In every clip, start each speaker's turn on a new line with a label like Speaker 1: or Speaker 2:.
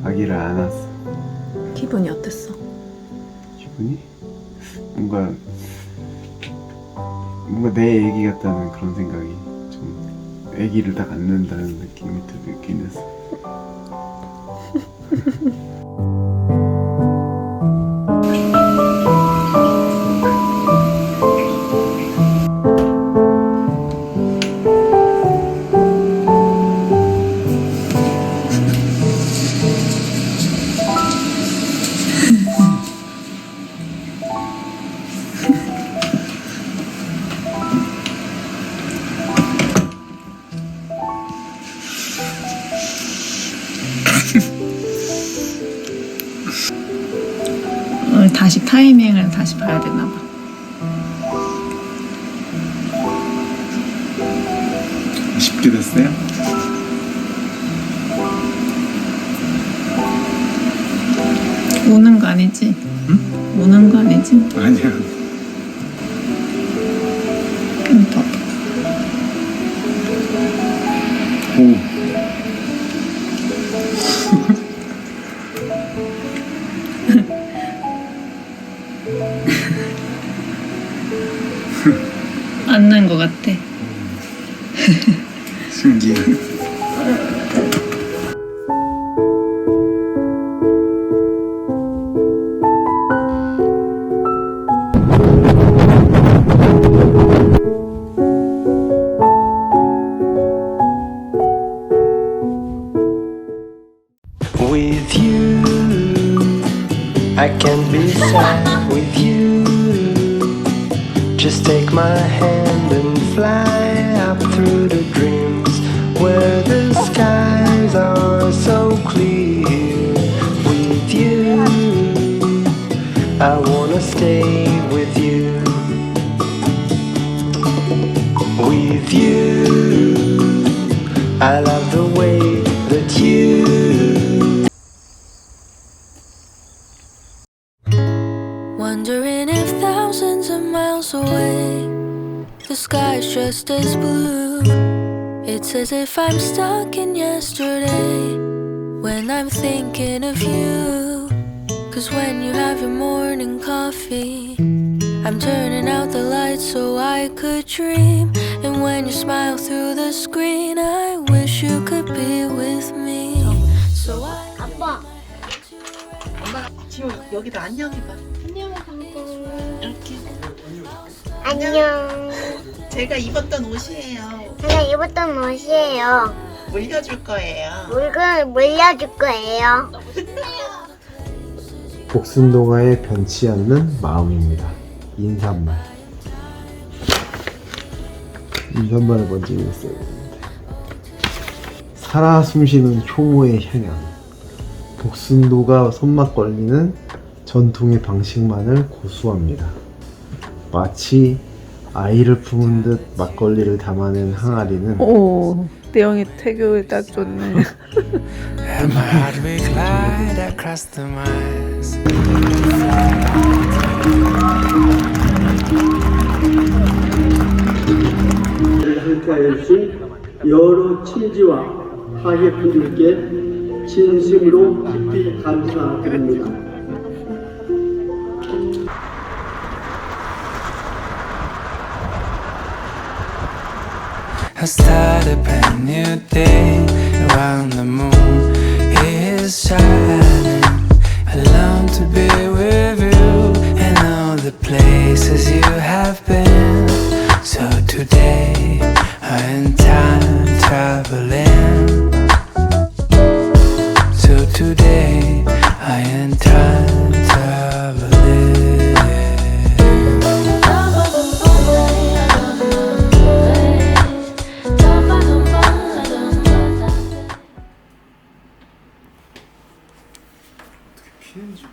Speaker 1: 아기를 안았어.
Speaker 2: 기분이 어땠어?
Speaker 1: 기분이? 뭔가 내 애기 같다는 그런 생각이, 좀 애기를 딱 안는다는 느낌이 들긴 했어.
Speaker 2: 다시 타이밍을 다시 봐야 되나 봐.
Speaker 1: 쉽게 됐어요?
Speaker 2: 우는 거 아니지?
Speaker 1: 응?
Speaker 2: 우는 거 아니지?
Speaker 1: 아니야.
Speaker 2: 봐봐.
Speaker 1: 오.
Speaker 2: 안 난 거 같아.
Speaker 1: 신기해.
Speaker 3: With you, I can be sad with you. Just take my hand and fly up through the dreams where the skies are so clear. With you, I wanna stay with you. With you, I love the way that you.
Speaker 4: Wondering if thousands of miles away the sky's just as blue. It's as if I'm stuck in yesterday when I'm thinking of you. Cause when you have your morning coffee, I'm turning out the lights so I could dream. And when you smile through the screen, I wish you could be with me. So I
Speaker 5: 아빠. 엄마 지금 여기다 안녕 해봐. 이렇게.
Speaker 6: 안녕.
Speaker 5: 제가 입었던 옷이에요.
Speaker 6: 제가 입었던 옷이에요.
Speaker 5: 물려줄 거예요.
Speaker 6: 물건을 물려줄 거예요.
Speaker 1: 복순동화에 변치 않는 마음입니다. 인사말. 인사말을 먼저 읽었어야 되는데. 살아 숨쉬는 효모의 향연. 복순도가 손맛걸리는 전통의 방식만을 고수합니다. 마치 아이를 품은 듯 막걸리를 담아낸 항아리는
Speaker 2: 오, 내용이 태교에 딱 좋네.
Speaker 3: And my heart will glide across the miles.
Speaker 7: 함께하여 주신 여러 친지와 하객분들께 진심으로 깊이 감사드립니다.
Speaker 3: I start a brand new day around the moon is shining. I long to be with you and all the places you have been. So today I'm time traveling. So today I am time traveling.
Speaker 1: 피는지 모르겠네.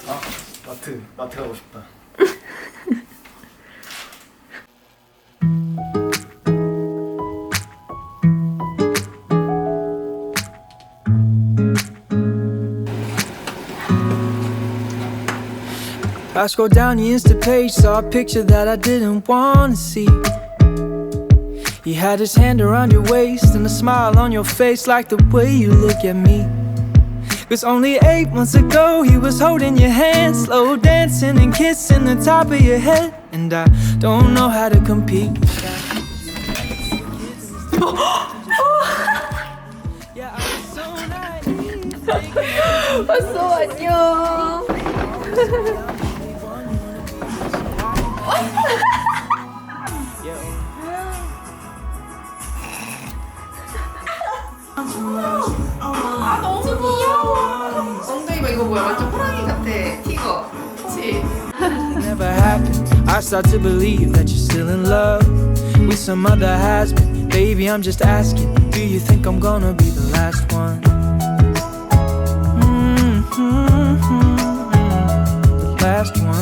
Speaker 1: 좋다. 마트 가고 싶다.
Speaker 3: I scrolled down the Insta page, saw a picture that I didn't want to see. He had his hand around your waist and a smile on your face, like the way you look at me. 'Cause only 8 months ago he was holding your hand, slow dancing and kissing the top of your head. And I don't know how to compete. Yeah, I was so naive.
Speaker 2: 왔어, 안녕.
Speaker 5: 아 너무 귀여워. 엉덩이가 이거 뭐야? 완전 호랑이 같아. 티거. 그치?
Speaker 3: Never happened. I start to believe that you're still in love with some other has-been. Baby, I'm just asking, do you think I'm gonna be the last one? The last one.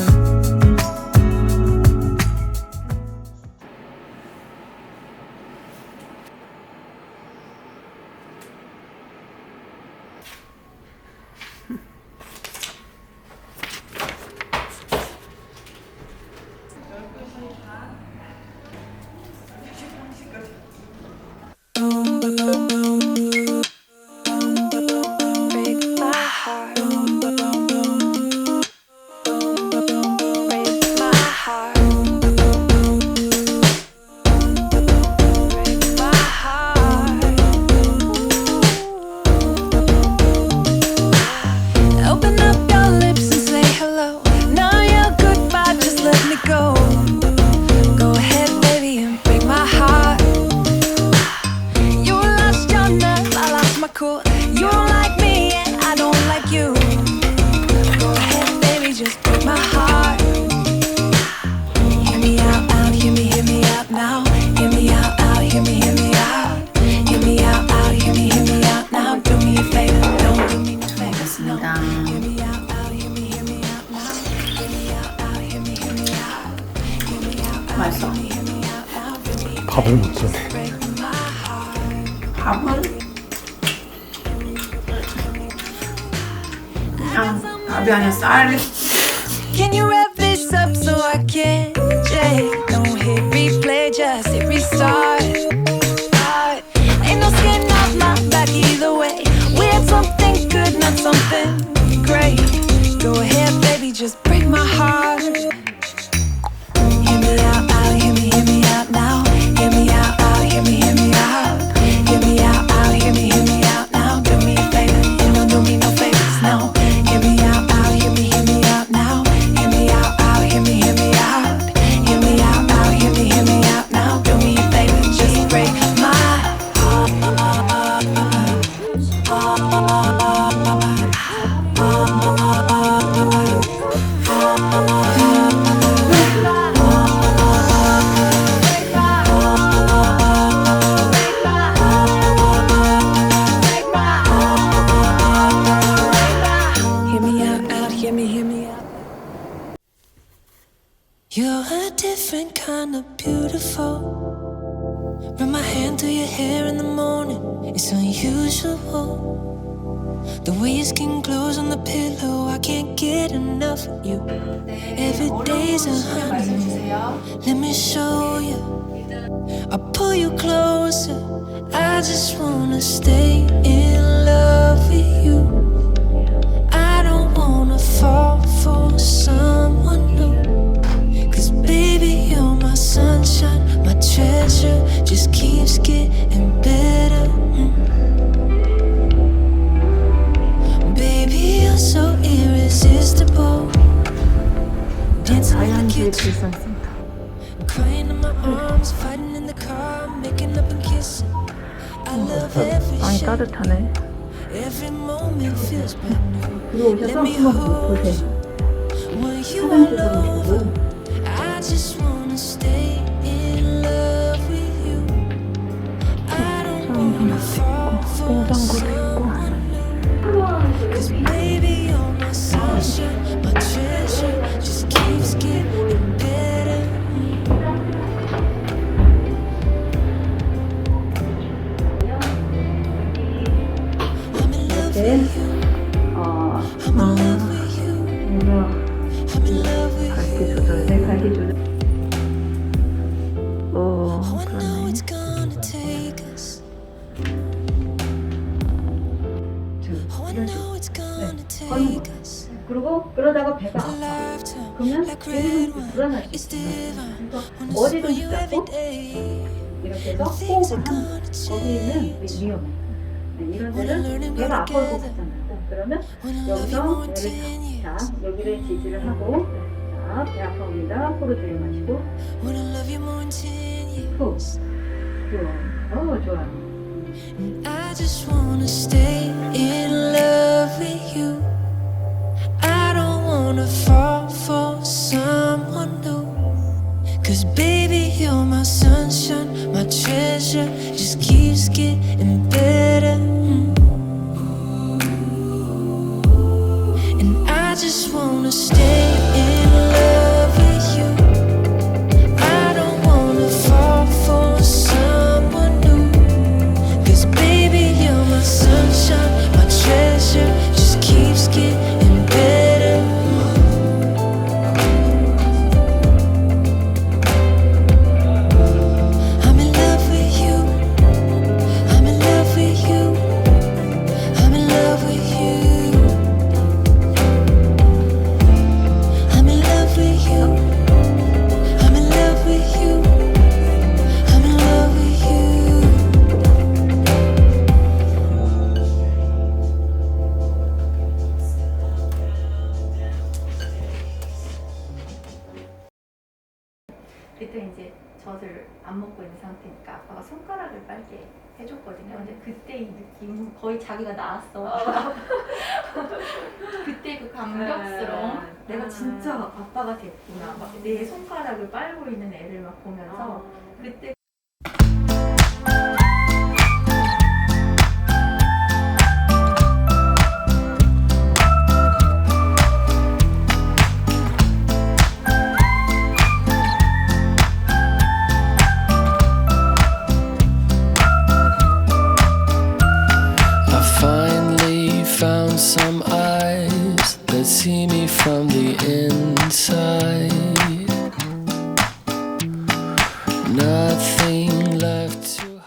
Speaker 2: 맛있어.
Speaker 1: 밥을 못 주네.
Speaker 2: 밥은 그냥 밥이 아니라 쌀.
Speaker 4: Can you wrap this up so I can don't hit replay, just hit restart. Ain't no skin off my back either way. We had something good, not something great. Go ahead, baby, just break my heart. Hear me out, out, hear me out now. Hear me out, out, hear me out. Hear me out, out, hear me out now. Do me a favor, you know, do me no favors, no. Hear me out, out, hear me out now. Hear me out, out, hear me out. Hear me out, out, hear me out now. Do me a favor, just break my You're a different kind of beautiful. Run my hand through your hair in the morning. It's unusual. The way your skin glows on the pillow, I can't get enough of you. Every day's a honeymoon. Let me show you. I'll pull you closer. I just wanna stay in love with you. I don't wanna fall for someone new. Baby, you're my sunshine, my treasure, just keeps getting better. Baby, you're so irresistible.
Speaker 2: 자연주의출산센터.
Speaker 4: Crying in my arms, fighting in the car, making up and kissing. I love every
Speaker 2: 많이
Speaker 4: shot.
Speaker 2: 따뜻하네.
Speaker 4: Every moment feels brand new.
Speaker 2: 들어오셔서
Speaker 4: Let me
Speaker 2: 한번
Speaker 4: hold
Speaker 2: 보세요.
Speaker 4: when you are alone. I just wanna stay in love with you. I don't wanna fall for someone new. 'Cause baby, you're my sunshine, my treasure, just keeps getting better. I'm in love with you. I'm in love with you. I'm in love
Speaker 8: 걷는 거. 그리고 그러다가 배가 아파. 그러면 배는 불안할 수 있어요. 그래서 어디든지 잡고 이렇게 해서 호흡을 하는 거예요. 거기는 위험해. 이런 데는 배가 아파올 것 같잖아요. 그러면 여기서 배를 자, 여기를 지지를 하고 자, 배 아파옵니다. 코로 들이마시고 후. 좋아.
Speaker 4: I just wanna stay in love with you. I don't wanna fall for someone new. 'Cause baby you're my sunshine, my treasure. Just keeps getting better. And I just wanna stay in love with you. I don't wanna fall for someone new. 'Cause baby you're my sunshine, my treasure. Just keeps getting better. I'm in love with you. I'm in love with you. I'm in love with you. I'm in love with you. I'm in love with you. I'm in love with you.
Speaker 5: 그때 이제 젖을 안 먹고 있는 상태니까 아빠가 손가락을 빨게 해줬거든요. 근데 그때 이 느낌은 거의 자기가 나았어. 그때 그 감격스러움, 내가 진짜 아빠가 됐구나. 막 내 손가락을 빨고 있는 애를 막 보면서 그때
Speaker 3: I finally found some eyes that see me from the inside. Nothing left to hide.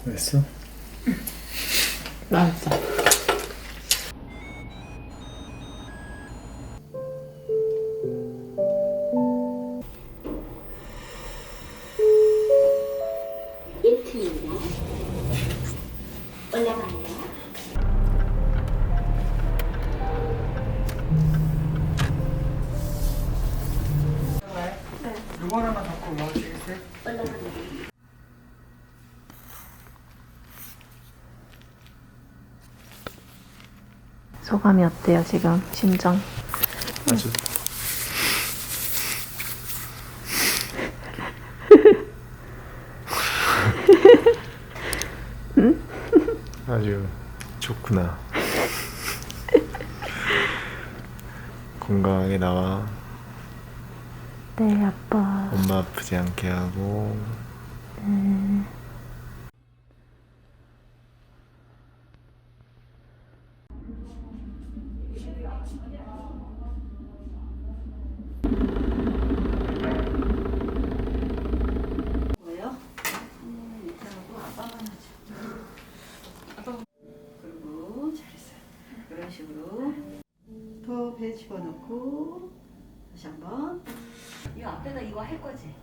Speaker 1: 됐어?
Speaker 2: 맛있어.
Speaker 6: 올려봐요.
Speaker 7: 이거 하나만 갖고 올라오시겠어요?
Speaker 2: 소감이 어때요 지금 심정?
Speaker 1: 아주 아주 좋구나. 건강하게 나와.
Speaker 2: 네 아빠.
Speaker 1: 엄마 아프지 않게 하고.
Speaker 8: 뭐예요? 이렇게 하고 아빠만 하죠. 그리고 잘했어요. 이런 식으로 더 배 집어넣고 다시 한번. 이 앞에다 이거 할 거지?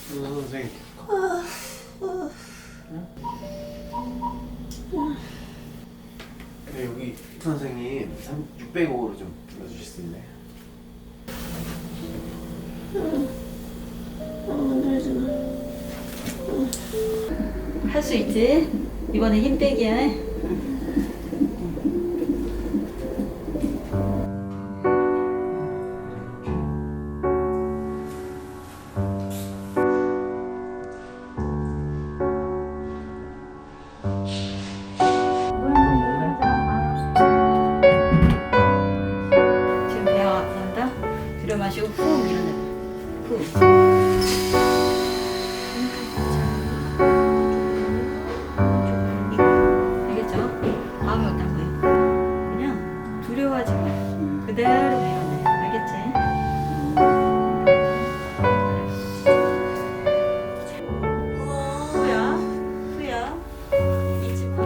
Speaker 1: 선생님. 네, 여기 선생님 605호로 좀 불러주실 수 있나요?
Speaker 8: 할 수 있지? 이번에 힘 빼기야. 그대로 밀어내. 알겠지? 후야, 후야. 잊지 마.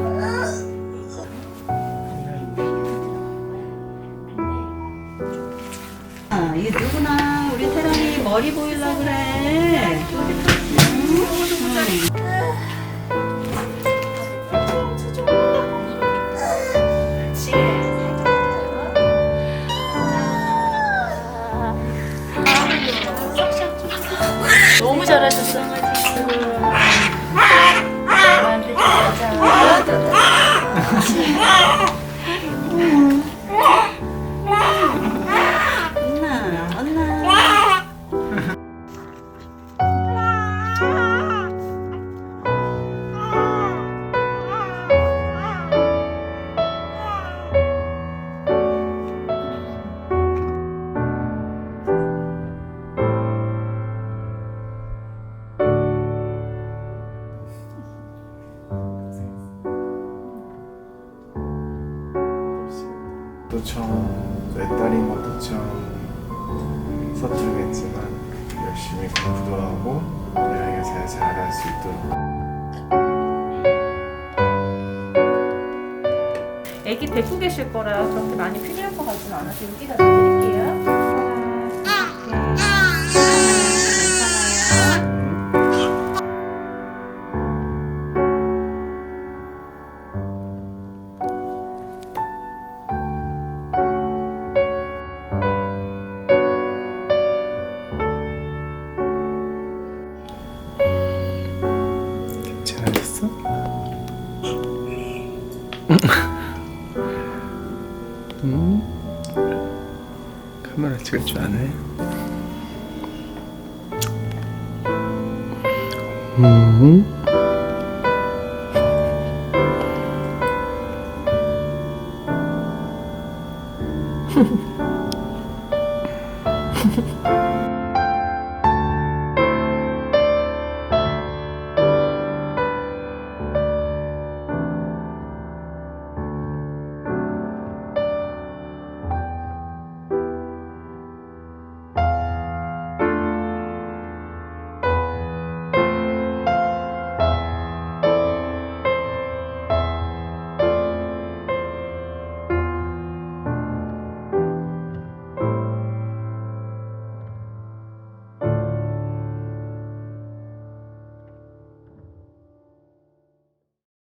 Speaker 8: 아, 이게 누구나 우리 태랑이 머리 보일라 그래.
Speaker 5: 너무 잘하셨어.
Speaker 8: 언나, 언나.
Speaker 1: 또 처음 내 딸인 것도 처음 서툴겠지만 열심히 공부도 하고 여행을 잘 잘할 수 있도록.
Speaker 5: 애기 데리고 계실 거라 그렇게 많이 필요할 것 같지는 않아서 여기다 놔드릴게요.
Speaker 1: 괜찮았어? 카메라 찍을 줄 아네.